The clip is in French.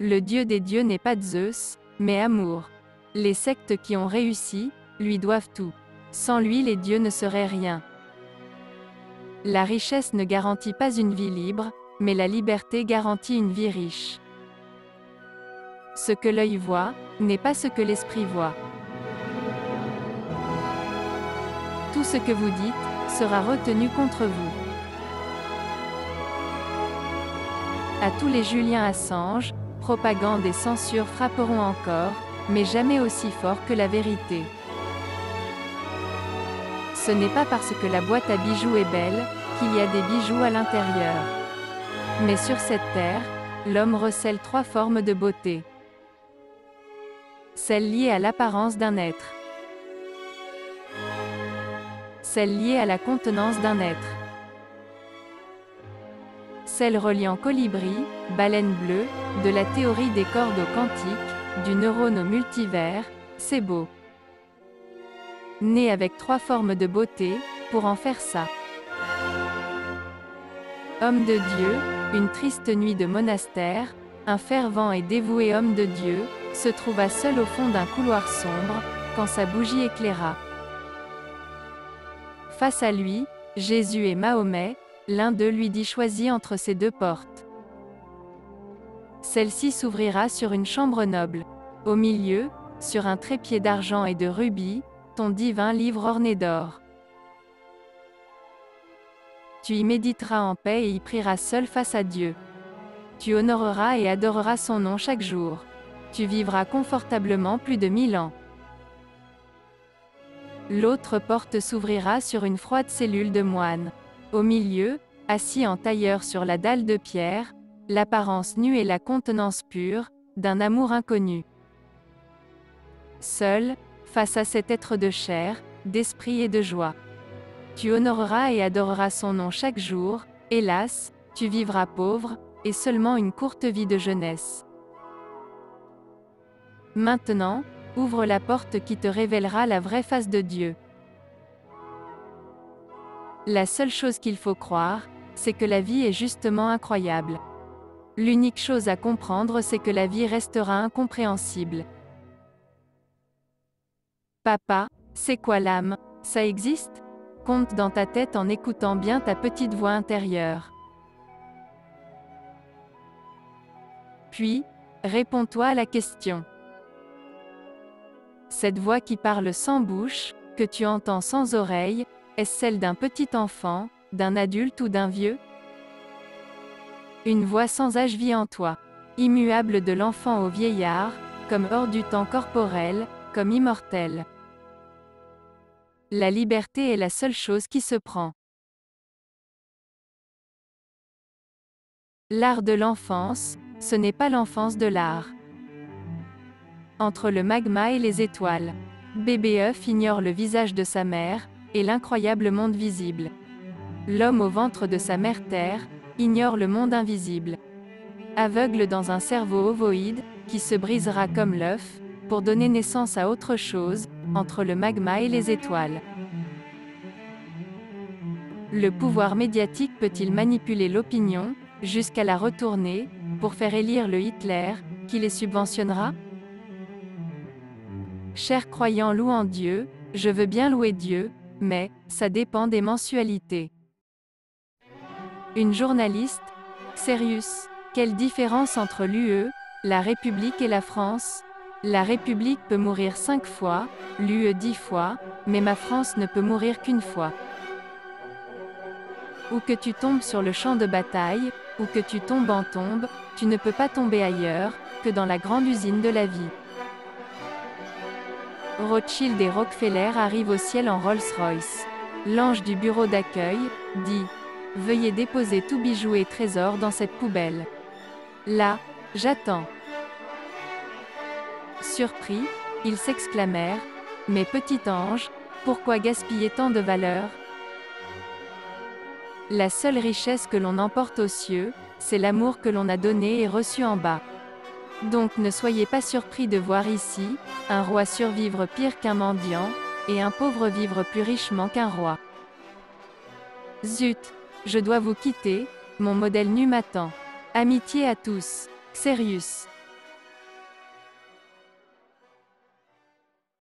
Le dieu des dieux n'est pas Zeus, mais amour. Les sectes qui ont réussi, lui doivent tout. Sans lui les dieux ne seraient rien. La richesse ne garantit pas une vie libre, mais la liberté garantit une vie riche. Ce que l'œil voit, n'est pas ce que l'esprit voit. Tout ce que vous dites, sera retenu contre vous. À tous les Julian Assange, propagande et censure frapperont encore, mais jamais aussi fort que la vérité. Ce n'est pas parce que la boîte à bijoux est belle, qu'il y a des bijoux à l'intérieur. Mais sur cette terre, l'homme recèle 3 formes de beauté. Celle liée à l'apparence d'un être. Celle liée à la contenance d'un être. Celle reliant colibri, baleine bleue, de la théorie des cordes au quantique, du neurone au multivers, c'est beau. Né avec 3 formes de beauté, pour en faire ça. Homme de Dieu, une triste nuit de monastère, un fervent et dévoué homme de Dieu, se trouva seul au fond d'un couloir sombre, quand sa bougie éclaira. Face à lui, Jésus et Mahomet, l'un d'eux lui dit: choisis entre ces 2 portes. Celle-ci s'ouvrira sur une chambre noble. Au milieu, sur un trépied d'argent et de rubis, ton divin livre orné d'or. Tu y méditeras en paix et y prieras seul face à Dieu. Tu honoreras et adoreras son nom chaque jour. Tu vivras confortablement plus de 1000 ans. L'autre porte s'ouvrira sur une froide cellule de moine. Au milieu, assis en tailleur sur la dalle de pierre, l'apparence nue et la contenance pure, d'un amour inconnu. Seul, face à cet être de chair, d'esprit et de joie. Tu honoreras et adoreras son nom chaque jour, hélas, tu vivras pauvre, et seulement une courte vie de jeunesse. Maintenant, ouvre la porte qui te révélera la vraie face de Dieu. La seule chose qu'il faut croire, c'est que la vie est justement incroyable. L'unique chose à comprendre, c'est que la vie restera incompréhensible. Papa, c'est quoi l'âme? Ça existe? Compte dans ta tête en écoutant bien ta petite voix intérieure. Puis, réponds-toi à la question. Cette voix qui parle sans bouche, que tu entends sans oreille, est-ce celle d'un petit enfant, d'un adulte ou d'un vieux? Une voix sans âge vit en toi, immuable de l'enfant au vieillard, comme hors du temps corporel, comme immortel. La liberté est la seule chose qui se prend. L'art de l'enfance, ce n'est pas l'enfance de l'art. Entre le magma et les étoiles, bébé œuf ignore le visage de sa mère, et l'incroyable monde visible. L'homme au ventre de sa mère terre, ignore le monde invisible. Aveugle dans un cerveau ovoïde, qui se brisera comme l'œuf, pour donner naissance à autre chose, entre le magma et les étoiles. Le pouvoir médiatique peut-il manipuler l'opinion, jusqu'à la retourner, pour faire élire le Hitler, qui les subventionnera? Chers croyants louant Dieu, je veux bien louer Dieu, mais, ça dépend des mensualités. Une journaliste, Sérieux, quelle différence entre l'UE, la République et la France? La République peut mourir 5 fois, l'UE 10 fois, mais ma France ne peut mourir qu'une fois. Ou que tu tombes sur le champ de bataille, ou que tu tombes en tombe, tu ne peux pas tomber ailleurs, que dans la grande usine de la vie. Rothschild et Rockefeller arrivent au ciel en Rolls-Royce. L'ange du bureau d'accueil, dit: veuillez déposer tout bijou et trésor dans cette poubelle. Là, j'attends. Surpris, ils s'exclamèrent: mais petit ange, pourquoi gaspiller tant de valeur? La seule richesse que l'on emporte aux cieux, c'est l'amour que l'on a donné et reçu en bas. Donc ne soyez pas surpris de voir ici, un roi survivre pire qu'un mendiant, et un pauvre vivre plus richement qu'un roi. Zut! Je dois vous quitter, mon modèle nu m'attend. Amitié à tous. Sérieux.